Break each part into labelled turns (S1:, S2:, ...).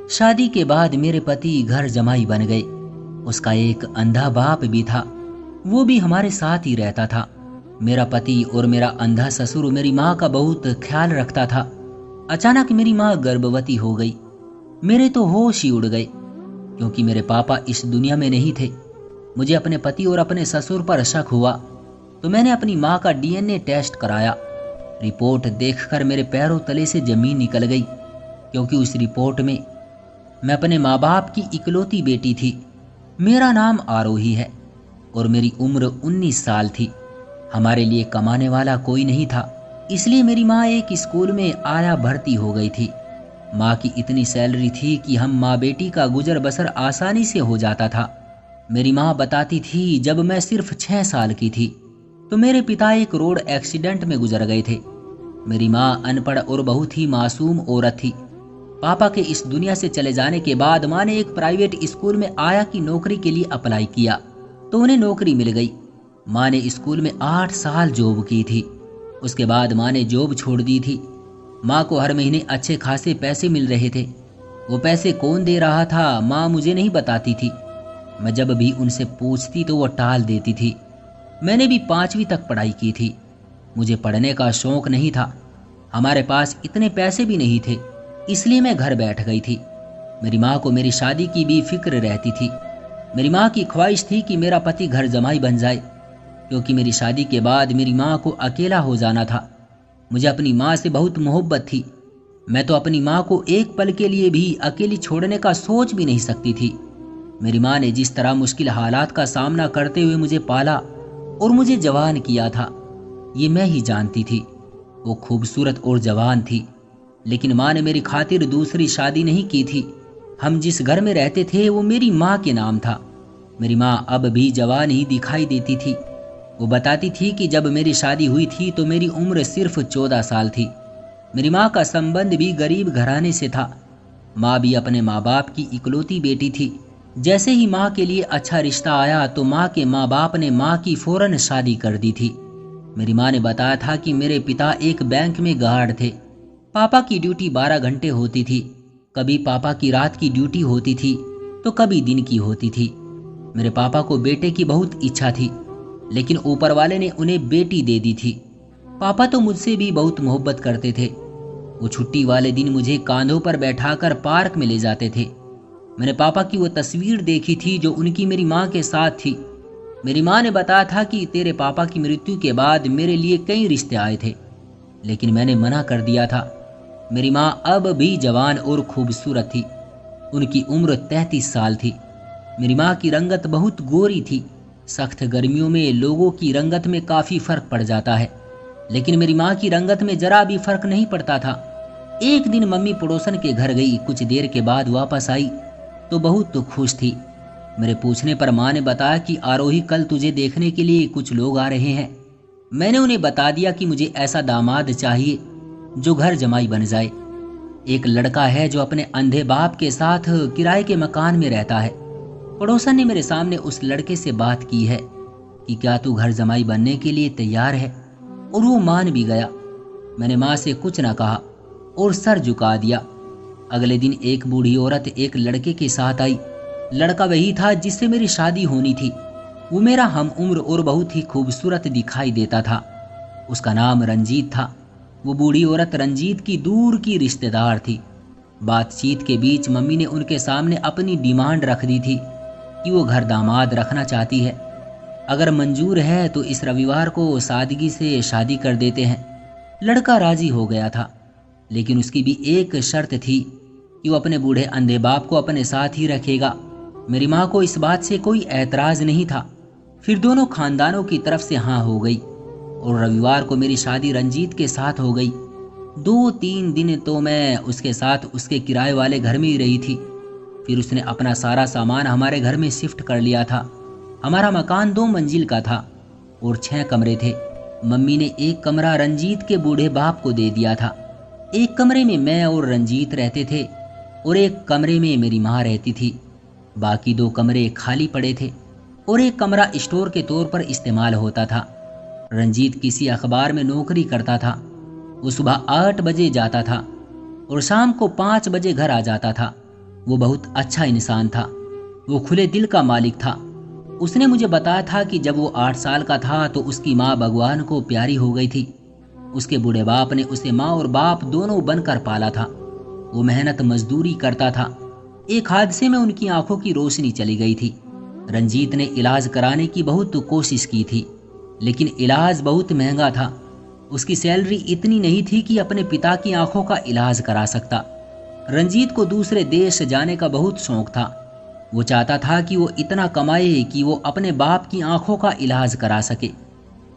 S1: शादी के बाद मेरे पति घर जमाई बन गए। उसका एक अंधा बाप भी था, वो भी हमारे साथ ही रहता था। मेरा पति और मेरा अंधा ससुर मेरी माँ का बहुत ख्याल रखता था। अचानक मेरी माँ गर्भवती हो गई। मेरे तो होश ही उड़ गए, क्योंकि मेरे पापा इस दुनिया में नहीं थे। मुझे अपने पति और अपने ससुर पर शक हुआ, तो मैंने अपनी माँ का डीएनए टेस्ट कराया। रिपोर्ट देखकर मेरे पैरों तले से जमीन निकल गई, क्योंकि उस रिपोर्ट में मैं अपने माँ बाप की इकलौती बेटी थी। मेरा नाम आरोही है और मेरी उम्र 19 साल थी। हमारे लिए कमाने वाला कोई नहीं था, इसलिए मेरी माँ एक स्कूल में आया भर्ती हो गई थी। माँ की इतनी सैलरी थी कि हम माँ बेटी का गुजर बसर आसानी से हो जाता था। मेरी माँ बताती थी, जब मैं सिर्फ 6 साल की थी तो मेरे पिता एक रोड एक्सीडेंट में गुजर गए थे। मेरी माँ अनपढ़ और बहुत ही मासूम औरत थी। पापा के इस दुनिया से चले जाने के बाद माँ ने एक प्राइवेट स्कूल में आया की नौकरी के लिए अप्लाई किया, तो उन्हें नौकरी मिल गई। माँ ने स्कूल में 8 साल जॉब की थी। उसके बाद माँ ने जॉब छोड़ दी थी। माँ को हर महीने अच्छे खासे पैसे मिल रहे थे। वो पैसे कौन दे रहा था, माँ मुझे नहीं बताती थी। मैं जब भी उनसे पूछती तो वो टाल देती थी। मैंने भी 5वीं तक पढ़ाई की थी। मुझे पढ़ने का शौक नहीं था। हमारे पास इतने पैसे भी नहीं थे, इसलिए मैं घर बैठ गई थी। मेरी माँ को मेरी शादी की भी फिक्र रहती थी। मेरी माँ की ख्वाहिश थी कि मेरा पति घर जमाई बन जाए, क्योंकि मेरी शादी के बाद मेरी माँ को अकेला हो जाना था। मुझे अपनी माँ से बहुत मोहब्बत थी। मैं तो अपनी माँ को एक पल के लिए भी अकेली छोड़ने का सोच भी नहीं सकती थी। मेरी माँ ने जिस तरह मुश्किल हालात का सामना करते हुए मुझे पाला और मुझे जवान किया था, ये मैं ही जानती थी। वो खूबसूरत और जवान थी, लेकिन माँ ने मेरी खातिर दूसरी शादी नहीं की थी। हम जिस घर में रहते थे वो मेरी माँ के नाम था। मेरी माँ अब भी जवान ही दिखाई देती थी। वो बताती थी कि जब मेरी शादी हुई थी तो मेरी उम्र सिर्फ 14 साल थी। मेरी माँ का संबंध भी गरीब घराने से था। माँ भी अपने माँ बाप की इकलौती बेटी थी। जैसे ही माँ के लिए अच्छा रिश्ता आया तो माँ के माँ बाप ने माँ की फौरन शादी कर दी थी। मेरी माँ ने बताया था कि मेरे पिता एक बैंक में गार्ड थे। पापा की ड्यूटी 12 घंटे होती थी। कभी पापा की रात की ड्यूटी होती थी तो कभी दिन की होती थी। मेरे पापा को बेटे की बहुत इच्छा थी, लेकिन ऊपर वाले ने उन्हें बेटी दे दी थी। पापा तो मुझसे भी बहुत मोहब्बत करते थे। वो छुट्टी वाले दिन मुझे कांधों पर बैठाकर पार्क में ले जाते थे। मैंने पापा की वो तस्वीर देखी थी जो उनकी मेरी माँ के साथ थी। मेरी माँ ने बताया था कि तेरे पापा की मृत्यु के बाद मेरे लिए कई रिश्ते आए थे, लेकिन मैंने मना कर दिया था। मेरी माँ अब भी जवान और खूबसूरत थी। उनकी उम्र 33 साल थी। मेरी माँ की रंगत बहुत गोरी थी। सख्त गर्मियों में लोगों की रंगत में काफ़ी फर्क पड़ जाता है, लेकिन मेरी माँ की रंगत में जरा भी फर्क नहीं पड़ता था। एक दिन मम्मी पड़ोसन के घर गई। कुछ देर के बाद वापस आई तो बहुत तो खुश थी। मेरे पूछने पर माँ ने बताया कि आरोही, कल तुझे देखने के लिए कुछ लोग आ रहे हैं। मैंने उन्हें बता दिया कि मुझे ऐसा दामाद चाहिए जो घर जमाई बन जाए। एक लड़का है जो अपने अंधे बाप के साथ किराए के मकान में रहता है। पड़ोसन ने मेरे सामने उस लड़के से बात की है कि क्या तू घर जमाई बनने के लिए तैयार है, और वो मान भी गया। मैंने माँ से कुछ ना कहा और सर झुका दिया। अगले दिन एक बूढ़ी औरत एक लड़के के साथ आई। लड़का वही था जिससे मेरी शादी होनी थी। वो मेरा हम उम्र और बहुत ही खूबसूरत दिखाई देता था। उसका नाम रंजीत था। वो बूढ़ी औरत रंजीत की दूर की रिश्तेदार थी। बातचीत के बीच मम्मी ने उनके सामने अपनी डिमांड रख दी थी कि वो घर दामाद रखना चाहती है। अगर मंजूर है तो इस रविवार को सादगी से शादी कर देते हैं। लड़का राजी हो गया था, लेकिन उसकी भी एक शर्त थी कि वो अपने बूढ़े अंधे बाप को अपने साथ ही रखेगा। मेरी माँ को इस बात से कोई ऐतराज नहीं था। फिर दोनों खानदानों की तरफ से हाँ हो गई और रविवार को मेरी शादी रंजीत के साथ हो गई। 2-3 दिन तो मैं उसके साथ उसके किराए वाले घर में ही रही थी। फिर उसने अपना सारा सामान हमारे घर में शिफ्ट कर लिया था। हमारा मकान 2 मंजिल का था और 6 कमरे थे। मम्मी ने एक कमरा रंजीत के बूढ़े बाप को दे दिया था। एक कमरे में मैं और रंजीत रहते थे और एक कमरे में मेरी माँ रहती थी। बाकी 2 कमरे खाली पड़े थे और एक कमरा स्टोर के तौर पर इस्तेमाल होता था। रंजीत किसी अखबार में नौकरी करता था। वो सुबह 8 बजे जाता था और शाम को 5 बजे घर आ जाता था। वो बहुत अच्छा इंसान था। वो खुले दिल का मालिक था। उसने मुझे बताया था कि जब वो 8 साल का था तो उसकी माँ भगवान को प्यारी हो गई थी। उसके बूढ़े बाप ने उसे माँ और बाप दोनों बनकर पाला था। वो मेहनत मजदूरी करता था। एक हादसे में उनकी आंखों की रोशनी चली गई थी। रंजीत ने इलाज कराने की बहुत कोशिश की थी, लेकिन इलाज बहुत महंगा था। उसकी सैलरी इतनी नहीं थी कि अपने पिता की आंखों का इलाज करा सकता। रंजीत को दूसरे देश जाने का बहुत शौक था। वो चाहता था कि वो इतना कमाए कि वो अपने बाप की आंखों का इलाज करा सके,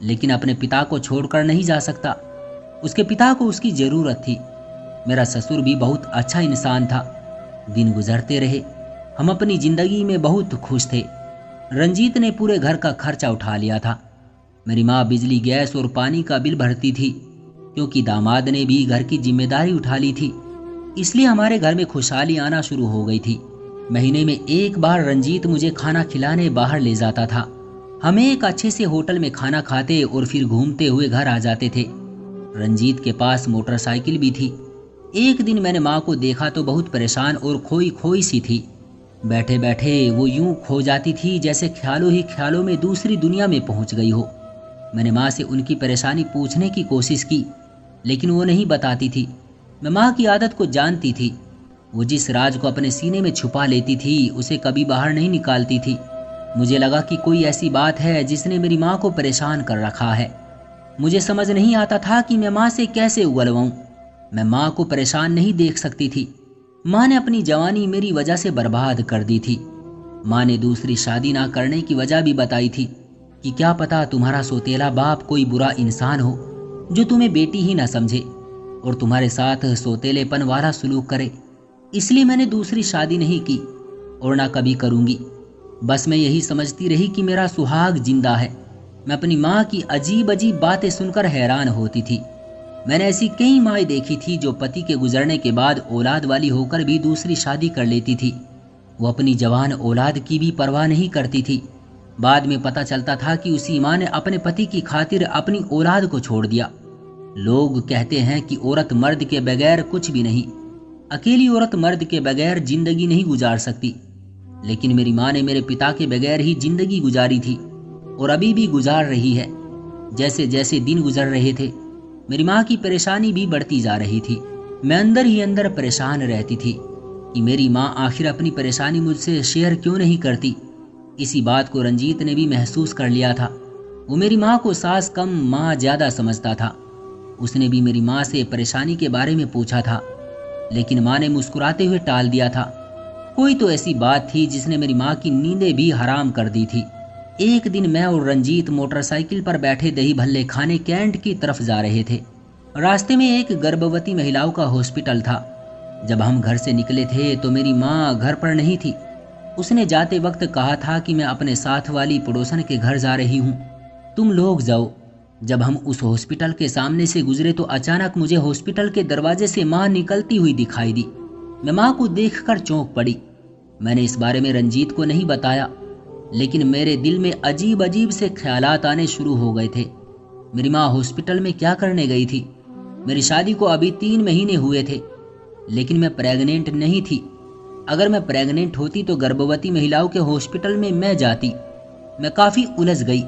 S1: लेकिन अपने पिता को छोड़कर नहीं जा सकता। उसके पिता को उसकी जरूरत थी। मेरा ससुर भी बहुत अच्छा इंसान था। दिन गुजरते रहे। हम अपनी जिंदगी में बहुत खुश थे। रंजीत ने पूरे घर का खर्चा उठा लिया था। मेरी माँ बिजली, गैस और पानी का बिल भरती थी, क्योंकि दामाद ने भी घर की जिम्मेदारी उठा ली थी। इसलिए हमारे घर में खुशहाली आना शुरू हो गई थी। महीने में एक बार रंजीत मुझे खाना खिलाने बाहर ले जाता था। हम एक अच्छे से होटल में खाना खाते और फिर घूमते हुए घर आ जाते थे। रंजीत के पास मोटरसाइकिल भी थी। एक दिन मैंने माँ को देखा तो बहुत परेशान और खोई खोई सी थी। बैठे बैठे वो यूं खो जाती थी जैसे ख्यालों ही ख्यालों में दूसरी दुनिया में पहुंच गई हो। मैंने माँ से उनकी परेशानी पूछने की कोशिश की, लेकिन वो नहीं बताती थी। मैं माँ की आदत को जानती थी। वो जिस राज को अपने सीने में छुपा लेती थी उसे कभी बाहर नहीं निकालती थी। मुझे लगा कि कोई ऐसी बात है जिसने मेरी माँ को परेशान कर रखा है। मुझे समझ नहीं आता था कि मैं माँ से कैसे उगलवाऊं। मैं माँ को परेशान नहीं देख सकती थी। माँ ने अपनी जवानी मेरी वजह से बर्बाद कर दी थी। माँ ने दूसरी शादी ना करने की वजह भी बताई थी कि क्या पता तुम्हारा सौतेला बाप कोई बुरा इंसान हो जो तुम्हें बेटी ही ना समझे और तुम्हारे साथ सौतेलेपन वाला सलूक करे। इसलिए मैंने दूसरी शादी नहीं की और ना कभी करूंगी। बस मैं यही समझती रही कि मेरा सुहाग जिंदा है। मैं अपनी माँ की अजीब अजीब बातें सुनकर हैरान होती थी। मैंने ऐसी कई माएँ देखी थी जो पति के गुजरने के बाद औलाद वाली होकर भी दूसरी शादी कर लेती थी। वो अपनी जवान औलाद की भी परवाह नहीं करती थी। बाद में पता चलता था कि उसी माँ ने अपने पति की खातिर अपनी औलाद को छोड़ दिया। लोग कहते हैं कि औरत मर्द के बगैर कुछ भी नहीं। अकेली औरत मर्द के बगैर जिंदगी नहीं गुजार सकती, लेकिन मेरी माँ ने मेरे पिता के बगैर ही जिंदगी गुजारी थी और अभी भी गुजार रही है। जैसे जैसे दिन गुजर रहे थे मेरी माँ की परेशानी भी बढ़ती जा रही थी। मैं अंदर ही अंदर परेशान रहती थी कि मेरी माँ आखिर अपनी परेशानी मुझसे शेयर क्यों नहीं करती। इसी बात को रंजीत ने भी महसूस कर लिया था। वो मेरी माँ को सास कम माँ ज्यादा समझता था। उसने भी मेरी माँ से परेशानी के बारे में पूछा था, लेकिन माँ ने मुस्कुराते हुए टाल दिया था। कोई तो ऐसी बात थी जिसने मेरी माँ की नींदें भी हराम कर दी थी। एक दिन मैं और रंजीत मोटरसाइकिल पर बैठे दही भल्ले खाने कैंट की तरफ जा रहे थे। रास्ते में एक गर्भवती महिलाओं का हॉस्पिटल था। जब हम घर से निकले थे तो मेरी माँ घर पर नहीं थी। उसने जाते वक्त कहा था कि मैं अपने साथ वाली पड़ोसन के घर जा रही हूँ, तुम लोग जाओ। जब हम उस हॉस्पिटल के सामने से गुजरे तो अचानक मुझे हॉस्पिटल के दरवाजे से माँ निकलती हुई दिखाई दी। मैं माँ को देखकर चौंक पड़ी। मैंने इस बारे में रंजीत को नहीं बताया, लेकिन मेरे दिल में अजीब अजीब से ख्यालात आने शुरू हो गए थे। मेरी माँ हॉस्पिटल में क्या करने गई थी? मेरी शादी को अभी 3 महीने हुए थे, लेकिन मैं प्रेग्नेंट नहीं थी। अगर मैं प्रेग्नेंट होती तो गर्भवती महिलाओं के हॉस्पिटल में मैं जाती। मैं काफ़ी उलझ गई।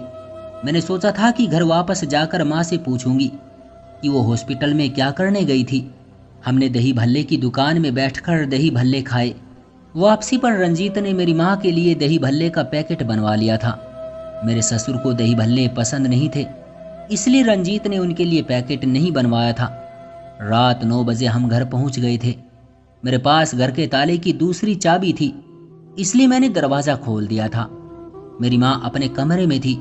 S1: मैंने सोचा था कि घर वापस जाकर माँ से पूछूंगी कि वो हॉस्पिटल में क्या करने गई थी। हमने दही भल्ले की दुकान में बैठकर दही भल्ले खाए। वापसी पर रंजीत ने मेरी माँ के लिए दही भल्ले का पैकेट बनवा लिया था। मेरे ससुर को दही भल्ले पसंद नहीं थे, इसलिए रंजीत ने उनके लिए पैकेट नहीं बनवाया था। रात 9 बजे हम घर पहुंच गए थे। मेरे पास घर के ताले की दूसरी चाबी थी, इसलिए मैंने दरवाज़ा खोल दिया था। मेरी माँ अपने कमरे में थी।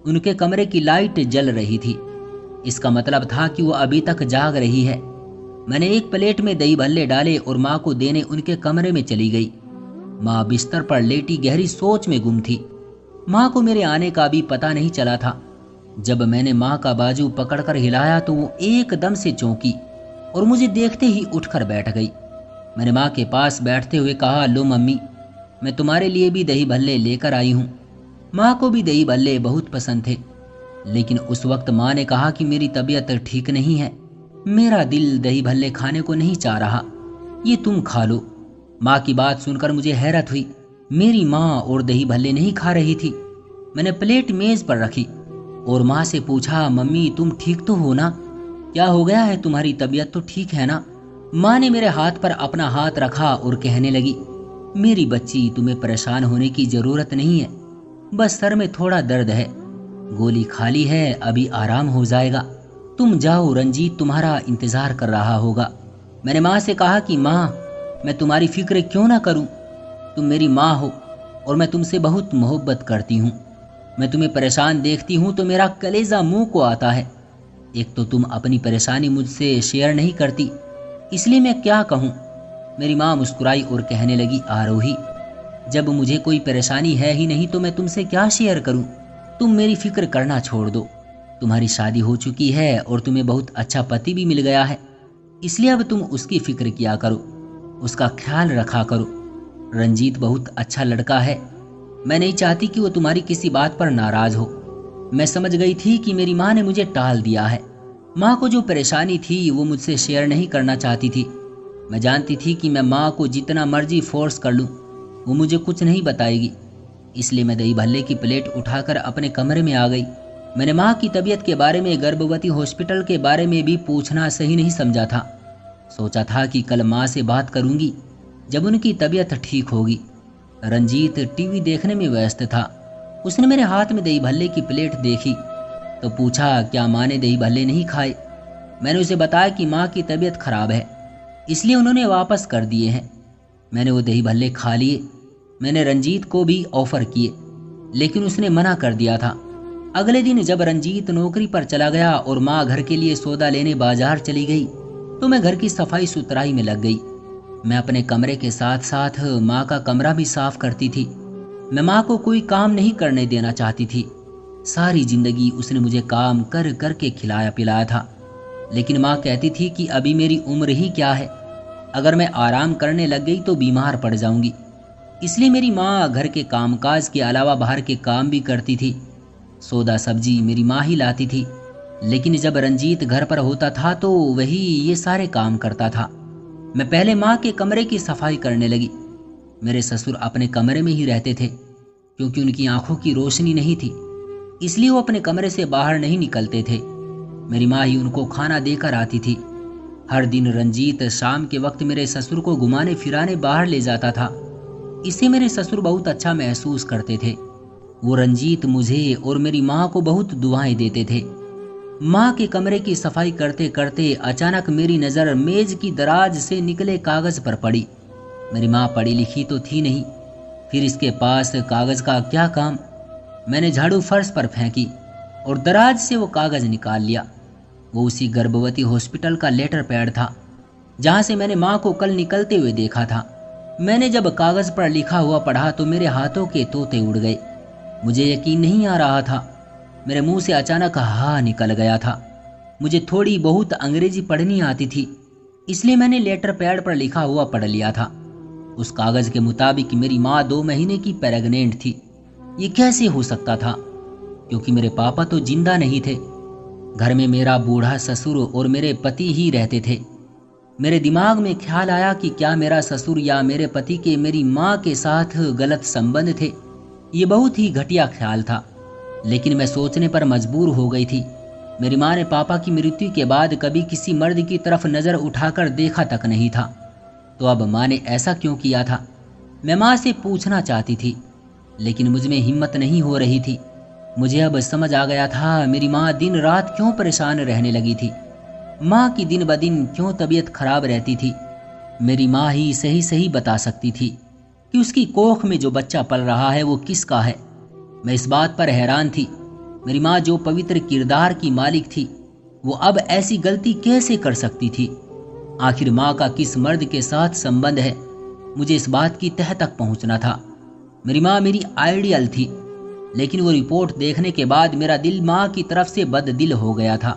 S1: उनके कमरे की लाइट जल रही थी। इसका मतलब था कि वो अभी तक जाग रही है। मैंने एक प्लेट में दही भल्ले डाले और माँ को देने उनके कमरे में चली गई। माँ बिस्तर पर लेटी गहरी सोच में गुम थी। माँ को मेरे आने का भी पता नहीं चला था। जब मैंने माँ का बाजू पकड़कर हिलाया तो वो एकदम से चौंकी और मुझे देखते ही उठकर बैठ गई। मैंने माँ के पास बैठते हुए कहा, लो मम्मी, मैं तुम्हारे लिए भी दही भल्ले लेकर आई हूँ। माँ को भी दही भल्ले बहुत पसंद थे, लेकिन उस वक्त माँ ने कहा कि मेरी तबीयत ठीक नहीं है, मेरा दिल दही भल्ले खाने को नहीं चाह रहा, ये तुम खा लो। माँ की बात सुनकर मुझे हैरत हुई। मेरी माँ और दही भल्ले नहीं खा रही थी। मैंने प्लेट मेज पर रखी और माँ से पूछा, मम्मी तुम ठीक तो हो ना? क्या हो गया है, तुम्हारी तबीयत तो ठीक है ना? माँ ने मेरे हाथ पर अपना हाथ रखा और कहने लगी, मेरी बच्ची तुम्हें परेशान होने की जरूरत नहीं है, बस सर में थोड़ा दर्द है, गोली खाली है, अभी आराम हो जाएगा, तुम जाओ, रंजीत तुम्हारा इंतजार कर रहा होगा। मैंने माँ से कहा कि माँ मैं तुम्हारी फिक्र क्यों ना करूं, तुम मेरी माँ हो और मैं तुमसे बहुत मोहब्बत करती हूँ। मैं तुम्हें परेशान देखती हूँ तो मेरा कलेजा मुंह को आता है। एक तो तुम अपनी परेशानी मुझसे शेयर नहीं करती, इसलिए मैं क्या कहूँ। मेरी माँ मुस्कुराई और कहने लगी, आरोही जब मुझे कोई परेशानी है ही नहीं तो मैं तुमसे क्या शेयर करूँ। तुम मेरी फिक्र करना छोड़ दो, तुम्हारी शादी हो चुकी है और तुम्हें बहुत अच्छा पति भी मिल गया है, इसलिए अब तुम उसकी फिक्र किया करो, उसका ख्याल रखा करो। रंजीत बहुत अच्छा लड़का है, मैं नहीं चाहती कि वो तुम्हारी किसी बात पर नाराज हो। मैं समझ गई थी कि मेरी माँ ने मुझे टाल दिया है। माँ को जो परेशानी थी वो मुझसे शेयर नहीं करना चाहती थी। मैं जानती थी कि मैं माँ को जितना मर्जी फोर्स कर लूँ वो मुझे कुछ नहीं बताएगी, इसलिए मैं दही भल्ले की प्लेट उठाकर अपने कमरे में आ गई। मैंने माँ की तबीयत के बारे में, गर्भवती हॉस्पिटल के बारे में भी पूछना सही नहीं समझा था। सोचा था कि कल माँ से बात करूंगी जब उनकी तबीयत ठीक होगी। रंजीत टीवी देखने में व्यस्त था। उसने मेरे हाथ में दही भल्ले की प्लेट देखी तो पूछा, क्या माँ ने दही भल्ले नहीं खाए? मैंने उसे बताया कि माँ की तबीयत खराब है, इसलिए उन्होंने वापस कर दिए हैं। मैंने वो दही भल्ले खा लिए। मैंने रंजीत को भी ऑफर किए, लेकिन उसने मना कर दिया था। अगले दिन जब रंजीत नौकरी पर चला गया और माँ घर के लिए सौदा लेने बाजार चली गई तो मैं घर की सफाई सुथराई में लग गई। मैं अपने कमरे के साथ साथ माँ का कमरा भी साफ करती थी। मैं माँ को कोई काम नहीं करने देना चाहती थी। सारी जिंदगी उसने मुझे काम कर कर के खिलाया पिलाया था, लेकिन माँ कहती थी कि अभी मेरी उम्र ही क्या है, अगर मैं आराम करने लग गई तो बीमार पड़ जाऊंगी। इसलिए मेरी माँ घर के कामकाज के अलावा बाहर के काम भी करती थी। सौदा सब्जी मेरी माँ ही लाती थी, लेकिन जब रंजीत घर पर होता था तो वही ये सारे काम करता था। मैं पहले माँ के कमरे की सफाई करने लगी। मेरे ससुर अपने कमरे में ही रहते थे, क्योंकि उनकी आंखों की रोशनी नहीं थी, इसलिए वो अपने कमरे से बाहर नहीं निकलते थे। मेरी माँ ही उनको खाना देकर आती थी। हर दिन रंजीत शाम के वक्त मेरे ससुर को घुमाने फिराने बाहर ले जाता था। इससे मेरे ससुर बहुत अच्छा महसूस करते थे। वो रंजीत मुझे और मेरी माँ को बहुत दुआएं देते थे। माँ के कमरे की सफाई करते करते अचानक मेरी नज़र मेज की दराज से निकले कागज पर पड़ी। मेरी माँ पढ़ी लिखी तो थी नहीं, फिर इसके पास कागज का क्या काम। मैंने झाड़ू फर्श पर फेंकी और दराज से वो कागज निकाल लिया। वो उसी गर्भवती हॉस्पिटल का लेटर पैड था जहाँ से मैंने माँ को कल निकलते हुए देखा था। मैंने जब कागज पर लिखा हुआ पढ़ा तो मेरे हाथों के तोते उड़ गए। मुझे यकीन नहीं आ रहा था। मेरे मुंह से अचानक हा निकल गया था। मुझे थोड़ी बहुत अंग्रेजी पढ़नी आती थी, इसलिए मैंने लेटर पैड पर लिखा हुआ पढ़ लिया था। उस कागज के मुताबिक मेरी माँ 2 महीने की प्रेग्नेंट थी। ये कैसे हो सकता था, क्योंकि मेरे पापा तो जिंदा नहीं थे। घर में मेरा बूढ़ा ससुर और मेरे पति ही रहते थे। मेरे दिमाग में ख्याल आया कि क्या मेरा ससुर या मेरे पति के मेरी माँ के साथ गलत संबंध थे। ये बहुत ही घटिया ख्याल था, लेकिन मैं सोचने पर मजबूर हो गई थी। मेरी माँ ने पापा की मृत्यु के बाद कभी किसी मर्द की तरफ नज़र उठाकर देखा तक नहीं था, तो अब माँ ने ऐसा क्यों किया था? मैं माँ से पूछना चाहती थी, लेकिन मुझ में हिम्मत नहीं हो रही थी। मुझे अब समझ आ गया था मेरी माँ दिन रात क्यों परेशान रहने लगी थी। माँ की दिन ब दिन क्यों तबीयत खराब रहती थी। मेरी माँ ही सही सही बता सकती थी कि उसकी कोख में जो बच्चा पल रहा है वो किसका है। मैं इस बात पर हैरान थी। मेरी माँ जो पवित्र किरदार की मालिक थी, वो अब ऐसी गलती कैसे कर सकती थी? आखिर माँ का किस मर्द के साथ संबंध है? मुझे इस बात की तह तक पहुंचना था। मेरी माँ मेरी आइडियल थी, लेकिन वो रिपोर्ट देखने के बाद मेरा दिल माँ की तरफ से बददिल हो गया था।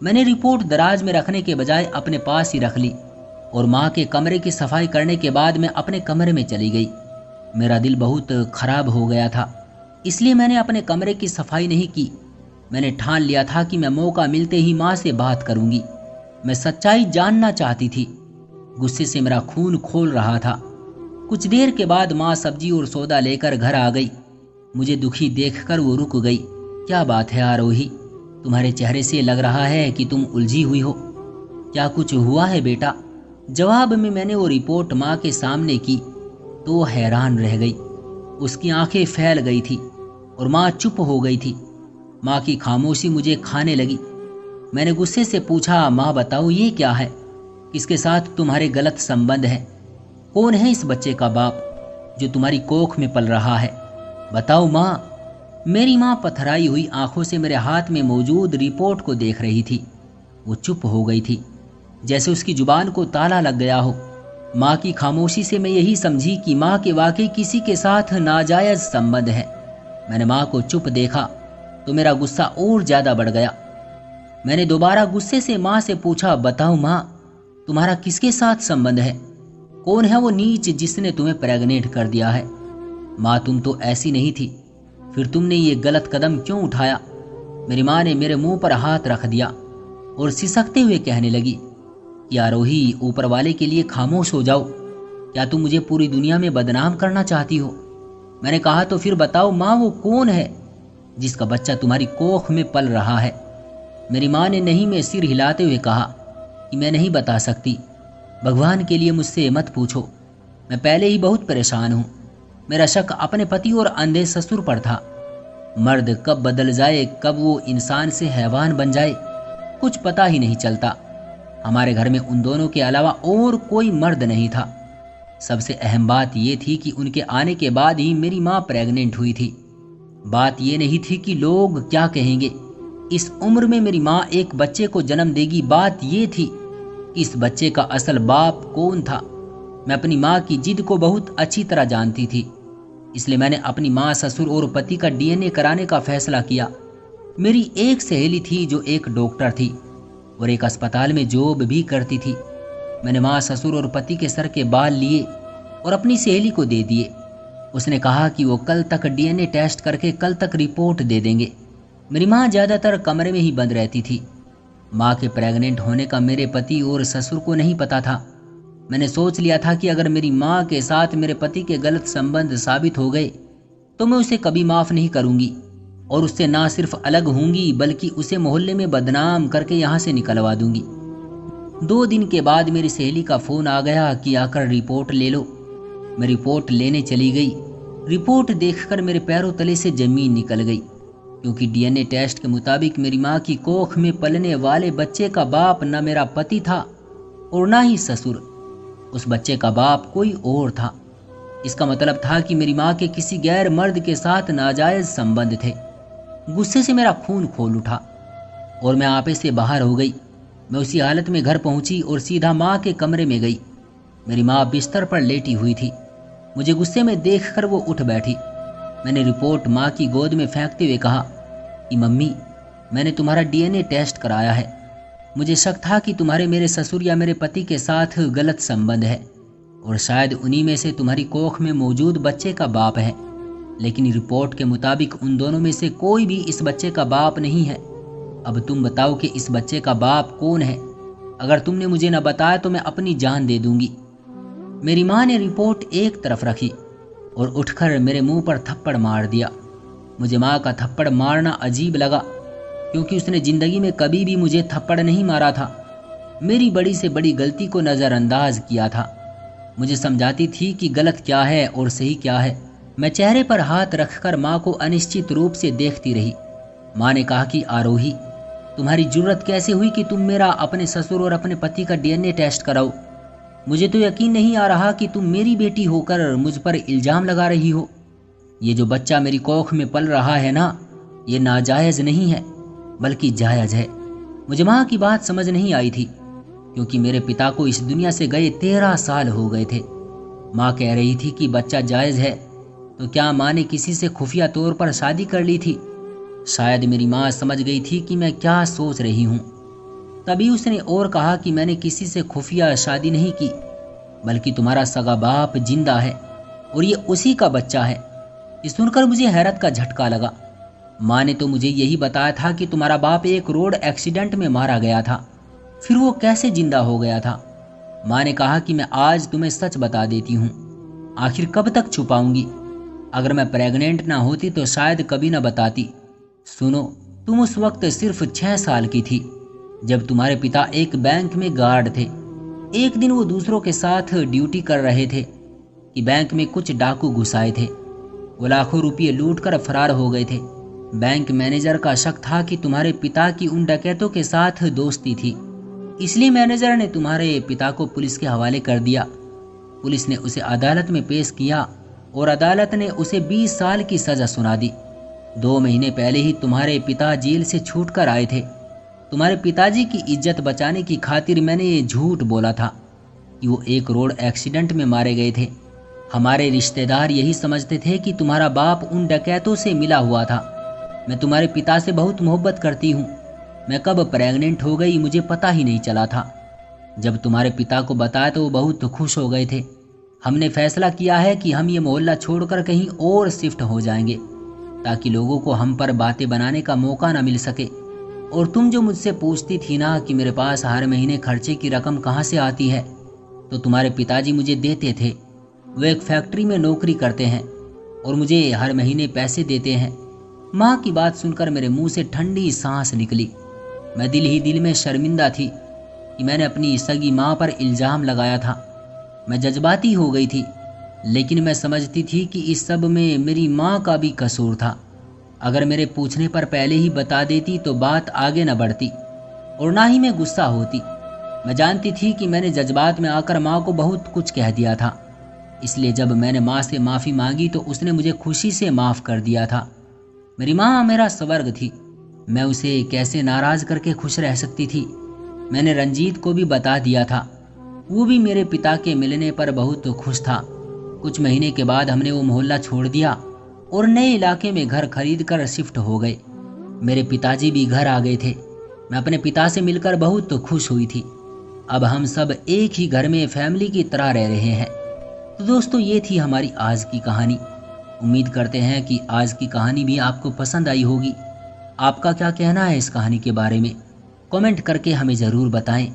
S1: मैंने रिपोर्ट दराज में रखने के बजाय अपने पास ही रख ली और माँ के कमरे की सफाई करने के बाद मैं अपने कमरे में चली गई। मेरा दिल बहुत खराब हो गया था, इसलिए मैंने अपने कमरे की सफाई नहीं की। मैंने ठान लिया था कि मैं मौका मिलते ही माँ से बात करूंगी। मैं सच्चाई जानना चाहती थी। गुस्से से मेरा खून खोल रहा था। कुछ देर के बाद माँ सब्जी और सौदा लेकर घर आ गई। मुझे दुखी देखकर वो रुक गई। क्या बात है आरोही, तुम्हारे चेहरे से लग रहा है कि तुम उलझी हुई हो। क्या कुछ हुआ है बेटा? जवाब में मैंने वो रिपोर्ट माँ के सामने की तो वो हैरान रह गई। उसकी आंखें फैल गई थी और माँ चुप हो गई थी। माँ की खामोशी मुझे खाने लगी। मैंने गुस्से से पूछा, माँ बताओ ये क्या है? किसके साथ तुम्हारे गलत संबंध है? कौन है इस बच्चे का बाप जो तुम्हारी कोख में पल रहा है? बताओ माँ। मेरी माँ पथराई हुई आंखों से मेरे हाथ में मौजूद रिपोर्ट को देख रही थी। वो चुप हो गई थी, जैसे उसकी जुबान को ताला लग गया हो। माँ की खामोशी से मैं यही समझी कि माँ के वाकई किसी के साथ नाजायज संबंध है। मैंने माँ को चुप देखा तो मेरा गुस्सा और ज्यादा बढ़ गया। मैंने दोबारा गुस्से से माँ से पूछा, बताओ माँ, तुम्हारा किसके साथ संबंध है? कौन है वो नीच जिसने तुम्हें प्रेग्नेंट कर दिया है? माँ तुम तो ऐसी नहीं थी, फिर तुमने ये गलत कदम क्यों उठाया? मेरी माँ ने मेरे मुंह पर हाथ रख दिया और सिसकते हुए कहने लगी कि आरोही, ऊपर वाले के लिए खामोश हो जाओ। क्या तुम मुझे पूरी दुनिया में बदनाम करना चाहती हो? मैंने कहा, तो फिर बताओ माँ, वो कौन है जिसका बच्चा तुम्हारी कोख में पल रहा है? मेरी माँ ने नहीं में सिर हिलाते हुए कहा कि मैं नहीं बता सकती। भगवान के लिए मुझसे मत पूछो, मैं पहले ही बहुत परेशान हूँ। मेरा शक अपने पति और अंधे ससुर पर था। मर्द कब बदल जाए, कब वो इंसान से हैवान बन जाए, कुछ पता ही नहीं चलता। हमारे घर में उन दोनों के अलावा और कोई मर्द नहीं था। सबसे अहम बात ये थी कि उनके आने के बाद ही मेरी माँ प्रेग्नेंट हुई थी। बात ये नहीं थी कि लोग क्या कहेंगे। इस उम्र में मेरी माँ एक बच्चे को जन्म देगी। बात ये थी कि इस बच्चे का असल बाप कौन था। मैं अपनी माँ की जिद को बहुत अच्छी तरह जानती थी, इसलिए मैंने अपनी माँ, ससुर और पति का डीएनए कराने का फैसला किया। मेरी एक सहेली थी जो एक डॉक्टर थी और एक अस्पताल में जॉब भी करती थी। मैंने माँ, ससुर और पति के सर के बाल लिए और अपनी सहेली को दे दिए। उसने कहा कि वो कल तक डीएनए टेस्ट करके कल तक रिपोर्ट दे देंगे। मेरी माँ ज़्यादातर कमरे में ही बंद रहती थी। माँ के प्रेग्नेंट होने का मेरे पति और ससुर को नहीं पता था। मैंने सोच लिया था कि अगर मेरी माँ के साथ मेरे पति के गलत संबंध साबित हो गए तो मैं उसे कभी माफ़ नहीं करूँगी और उससे ना सिर्फ अलग होंगी बल्कि उसे मोहल्ले में बदनाम करके यहाँ से निकलवा दूंगी। 2 दिन के बाद मेरी सहेली का फ़ोन आ गया कि आकर रिपोर्ट ले लो। मैं रिपोर्ट लेने चली गई। रिपोर्ट देखकर मेरे पैरों तले से ज़मीन निकल गई, क्योंकि डीएनए टेस्ट के मुताबिक मेरी माँ की कोख में पलने वाले बच्चे का बाप न मेरा पति था और ना ही ससुर। उस बच्चे का बाप कोई और था। इसका मतलब था कि मेरी माँ के किसी गैर मर्द के साथ नाजायज संबंध थे। गुस्से से मेरा खून खोल उठा और मैं आपे से बाहर हो गई। मैं उसी हालत में घर पहुंची और सीधा माँ के कमरे में गई। मेरी माँ बिस्तर पर लेटी हुई थी। मुझे गुस्से में देखकर वो उठ बैठी। मैंने रिपोर्ट माँ की गोद में फेंकते हुए कहा कि मम्मी, मैंने तुम्हारा डीएनए टेस्ट कराया है। मुझे शक था कि तुम्हारे मेरे ससुर या मेरे पति के साथ गलत संबंध है और शायद उन्हीं में से तुम्हारी कोख में मौजूद बच्चे का बाप है, लेकिन रिपोर्ट के मुताबिक उन दोनों में से कोई भी इस बच्चे का बाप नहीं है। अब तुम बताओ कि इस बच्चे का बाप कौन है? अगर तुमने मुझे न बताया तो मैं अपनी जान दे दूंगी। मेरी माँ ने रिपोर्ट एक तरफ रखी और उठकर मेरे मुंह पर थप्पड़ मार दिया। मुझे माँ का थप्पड़ मारना अजीब लगा, क्योंकि उसने जिंदगी में कभी भी मुझे थप्पड़ नहीं मारा था। मेरी बड़ी से बड़ी गलती को नज़रअंदाज किया था। मुझे समझाती थी कि गलत क्या है और सही क्या है। मैं चेहरे पर हाथ रखकर माँ को अनिश्चित रूप से देखती रही। माँ ने कहा कि आरोही, तुम्हारी जुर्रत कैसे हुई कि तुम मेरा, अपने ससुर और अपने पति का डीएनए टेस्ट कराओ? मुझे तो यकीन नहीं आ रहा कि तुम मेरी बेटी होकर मुझ पर इल्ज़ाम लगा रही हो। ये जो बच्चा मेरी कोख में पल रहा है ना, ये नाजायज़ नहीं है बल्कि जायज़ है। मुझे माँ की बात समझ नहीं आई थी, क्योंकि मेरे पिता को इस दुनिया से गए 13 साल हो गए थे। माँ कह रही थी कि बच्चा जायज़ है, तो क्या माँ ने किसी से खुफिया तौर पर शादी कर ली थी? शायद मेरी माँ समझ गई थी कि मैं क्या सोच रही हूँ। तभी उसने और कहा कि मैंने किसी से खुफिया शादी नहीं की, बल्कि तुम्हारा सगा बाप जिंदा है और ये उसी का बच्चा है। ये सुनकर मुझे हैरत का झटका लगा। माँ ने तो मुझे यही बताया था कि तुम्हारा बाप एक रोड एक्सीडेंट में मारा गया था, फिर वो कैसे जिंदा हो गया था? माँ ने कहा कि मैं आज तुम्हें सच बता देती हूँ। आखिर कब तक छुपाऊंगी? अगर मैं प्रेग्नेंट ना होती तो शायद कभी ना बताती। सुनो, तुम उस वक्त सिर्फ 6 साल की थी जब तुम्हारे पिता एक बैंक में गार्ड थे। एक दिन वो दूसरों के साथ ड्यूटी कर रहे थे कि बैंक में कुछ डाकू घुस आए थे। वो लाखों रुपये लूट कर फरार हो गए थे। बैंक मैनेजर का शक था कि तुम्हारे पिता की उन डकैतों के साथ दोस्ती थी, इसलिए मैनेजर ने तुम्हारे पिता को पुलिस के हवाले कर दिया। पुलिस ने उसे अदालत में पेश किया और अदालत ने उसे 20 साल की सजा सुना दी। 2 महीने पहले ही तुम्हारे पिता जेल से छूट कर आए थे। तुम्हारे पिताजी की इज्जत बचाने की खातिर मैंने ये झूठ बोला था कि वो एक रोड एक्सीडेंट में मारे गए थे। हमारे रिश्तेदार यही समझते थे कि तुम्हारा बाप उन डकैतों से मिला हुआ था। मैं तुम्हारे पिता से बहुत मोहब्बत करती हूँ। मैं कब प्रेग्नेंट हो गई मुझे पता ही नहीं चला था। जब तुम्हारे पिता को बताया तो वो बहुत खुश हो गए थे। हमने फैसला किया है कि हम ये मोहल्ला छोड़कर कहीं और शिफ्ट हो जाएंगे ताकि लोगों को हम पर बातें बनाने का मौका ना मिल सके। और तुम जो मुझसे पूछती थी ना कि मेरे पास हर महीने खर्चे की रकम कहाँ से आती है, तो तुम्हारे पिताजी मुझे देते थे। वो एक फैक्ट्री में नौकरी करते हैं और मुझे हर महीने पैसे देते हैं। माँ की बात सुनकर मेरे मुंह से ठंडी सांस निकली। मैं दिल ही दिल में शर्मिंदा थी कि मैंने अपनी सगी माँ पर इल्ज़ाम लगाया था। मैं जज्बाती हो गई थी, लेकिन मैं समझती थी कि इस सब में मेरी माँ का भी कसूर था। अगर मेरे पूछने पर पहले ही बता देती तो बात आगे न बढ़ती और ना ही मैं गुस्सा होती। मैं जानती थी कि मैंने जज्बात में आकर माँ को बहुत कुछ कह दिया था, इसलिए जब मैंने माँ से माफ़ी मांगी तो उसने मुझे खुशी से माफ़ कर दिया था। मेरी माँ मेरा स्वर्ग थी। मैं उसे कैसे नाराज़ करके खुश रह सकती थी। मैंने रंजीत को भी बता दिया था। वो भी मेरे पिता के मिलने पर बहुत खुश था। कुछ महीने के बाद हमने वो मोहल्ला छोड़ दिया और नए इलाके में घर खरीद कर शिफ्ट हो गए। मेरे पिताजी भी घर आ गए थे। मैं अपने पिता से मिलकर बहुत खुश हुई थी। अब हम सब एक ही घर में फैमिली की तरह रह रहे हैं। तो दोस्तों, ये थी हमारी आज की कहानी। उम्मीद करते हैं कि आज की कहानी भी आपको पसंद आई होगी। आपका क्या कहना है इस कहानी के बारे में? कमेंट करके हमें ज़रूर बताएं।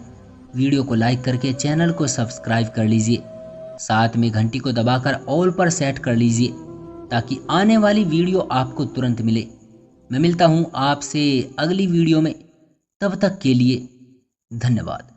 S1: वीडियो को लाइक करके चैनल को सब्सक्राइब कर लीजिए। साथ में घंटी को दबाकर ऑल पर सेट कर लीजिए ताकि आने वाली वीडियो आपको तुरंत मिले। मैं मिलता हूँ आपसे अगली वीडियो में। तब तक के लिए धन्यवाद।